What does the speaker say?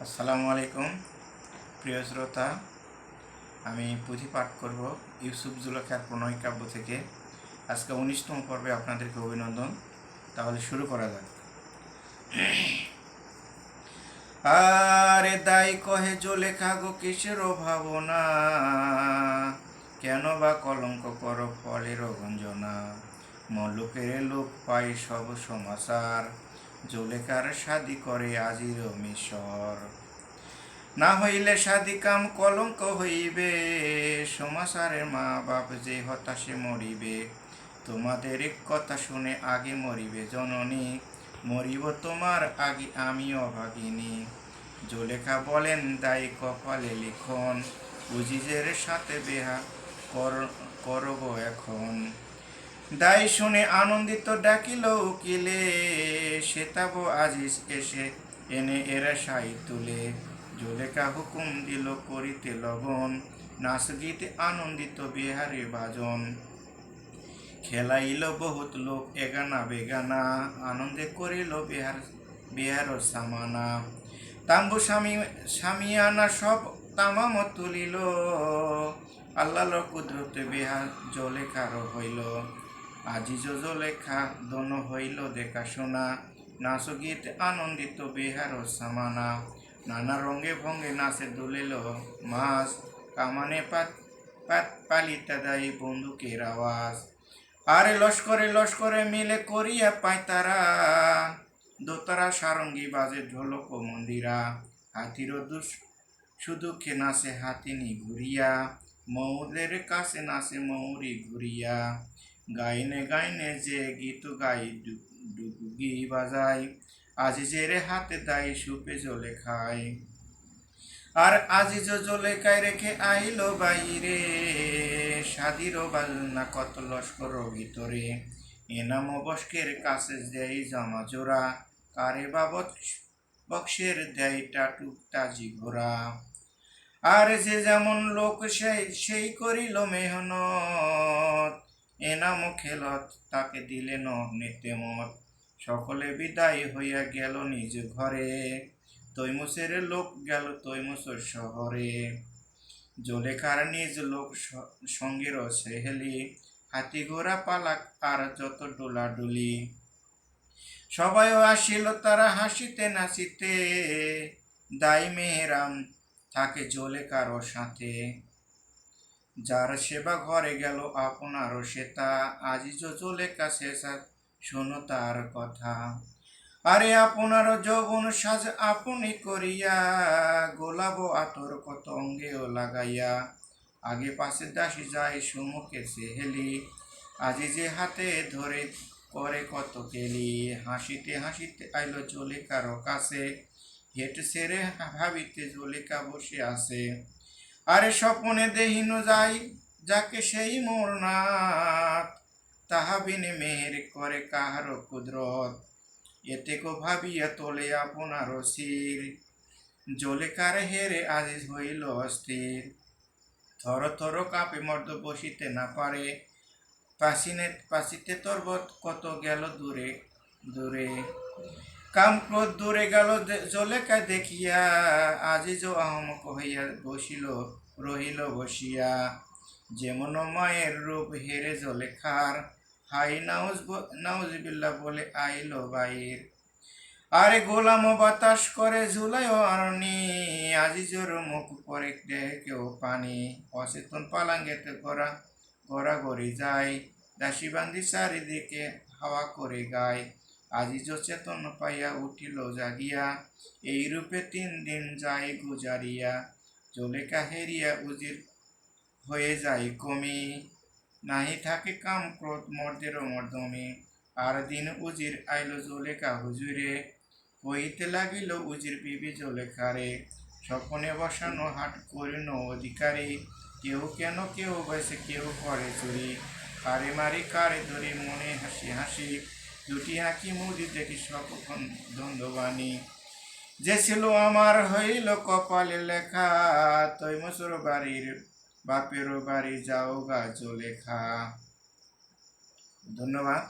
আসসালামু আলাইকুম প্রিয় শ্রোতা। আমি পুঁথি পাঠ করব ইউসুফ জুলেখার প্রণয় কাব্য থেকে। আজকে 19তম পর্বে আপনাদেরকে অভিনন্দন। তাহলে শুরু করা যাক। আরে দাই কহে জুলেখা গো কিসের ভাবনা, কেন বা কলঙ্ক কর ফলের গঞ্জনা। মল্লুকের লোক পাই সব সমাচার, জুলেখার শাদি করে আজির মিশর। না হইলে শাদি কাম কলঙ্ক হইবে, সমাসারের মা বাপ যে হতাশে মরিবে। তোমাদের কথা শুনে আগে মরিবে জননী, মরিব তোমার আগে আমি অভাগিনী। জুলেখা বলেন দাই কপালে লিখন, উজিজের সাথে বেহা করব এখন। দাই শুনে আনন্দিত ডাকিল উকিলে, সেতাব আজিজ এসে এনে এরা সাই তুলে। জুলেখা হুকুম দিল করিতে লগন, নাচ গীতে আনন্দিত বিহারে বাজন। খেলাইল বহুত লোক এগানা বেগানা, আনন্দে করিল বিহার সামানা। তাম্বু সামিয়ানা সব তামাম তুলিল, আল্লাহর কুদরতে বিহা জুলেখার হইল। আজিজ জুলেখা দন হইল দেখাশোনা, নাচ গীত আনন্দিত বিহার সামানা। নানা রঙে ভঙ্গে নাচে দুলিল মাছ, কামানে পালিতা দেয় বন্দুকের আওয়াজ। আরে লস্করে মিলে করিয়া পায় তারা, দোতারা সারঙ্গী বাজে ঢোলক মন্দিরা। হাতির সুদুখে নাচে হাতিনি ঘুরিয়া, মৌদের কাছে নাচে মৌরি ঘুরিয়া। গাইনে যে গীত গাই ডুগুগি বাজায়, আজিজের হাতে দাই সুপে জুলেখায়। আর আজিজ জুলেখায় রেখে আইল বাইরে, সাদির বাজনা কত লস্কর ভিতরে। এনাম বস্কের কাছে দেয় জামা জোড়া, কারে বাবদ বক্সের দেয় টাটুক তাজি ঘোড়া। আর যে যেমন লোক সেই করিল মেহনত, এনাম খেলত তাকে দিলেন নিত্যমত। সকলে বিদায় হইয়া গেল নিজ ঘরে, তৈমুসের লোক গেল তৈমুসের শহরে। জুলেখার নিজ লোক সঙ্গের সেহেলি, হাতি ঘোড়া পালাক আর যত ডোলাডুলি। সবাই আসিল তারা হাসিতে নাচিতে, দাই মেহরাম থাকে জুলেখারও সাথে। যার সেবা ঘরে গেল আপনারও সেতা, আজিজ জুলেখা শেষা শোনো তার কথা। আরে আপনারও যৌবন সাজ আপনি করিয়া, গোলাপ আতর কত অঙ্গেও লাগাইয়া। আগে পাশে দাসী যায় সুমুখে সেহেলি, আজি যে হাতে ধরে করে কত কেলি। হাসিতে হাসিতে আইল জুলেখার কাছে, হেট সেরে ভাবিতে জুলেখা বসে আছে। আরে স্বপনে দেহিন যাই যাকে সেই মোর নাথ, তাহা বিনে মেহের করে কাহার কুদরত। এতে কো ভাবিয়া তোলে আপনার শির, জুলেখার হেরে আজিজ হইল অস্থির। থর থর কাঁপে মর্দ বসিতে না পারে, পাশিতে তর্বত কত গেল দূরে দূরে। কাম ক্রোধ দূরে গেল জুলেখা দেখিয়া, আজিজ আহমক হইয়া রহিল বসিয়া। যেমন মায়ের রূপ হেরে জুলেখার, হাই নাউজবিল্লাহ বলে আইল বাইর। আরে গোলাম বাতাস করে ঝুলায় আরনি, আজিজর মুখ পরে কেউ পানি। অচেতন পালাঙ্গেতে গড়াগড়ি যায়, দাসী বান্দি চারিদিকে হাওয়া করে গায়। আজিজ চেতন পাইয়া উঠিল জাগিয়া, এই রূপে 3 দিন যায় গুজারিয়া। জুলেখা হেরিয়া উজির হয়ে যায় কমি, নাহি থাকে কাম ক্রোধ মর্দেরও মর্দমি। আর দিন উজির আইল জুলেখা হুজুরে, কইতে লাগিল উজির বিবি জুলেখারে। স্বপনে বসানো হাট করিল অধিকারী, কেউ কেন কেউ বেছে কেউ করে চুরি। কারে মারি কারে ধরি মনে হাসি হাসি, দুটি হাঁকি মুদি দেখি সকখন দ্বন্দ্ববাণী। যে ছিল আমার হইল কপালে লেখা, তৈমুসর বাড়ির বাপের বাড়ি যাও গা জুলেখা। ধন্যবাদ।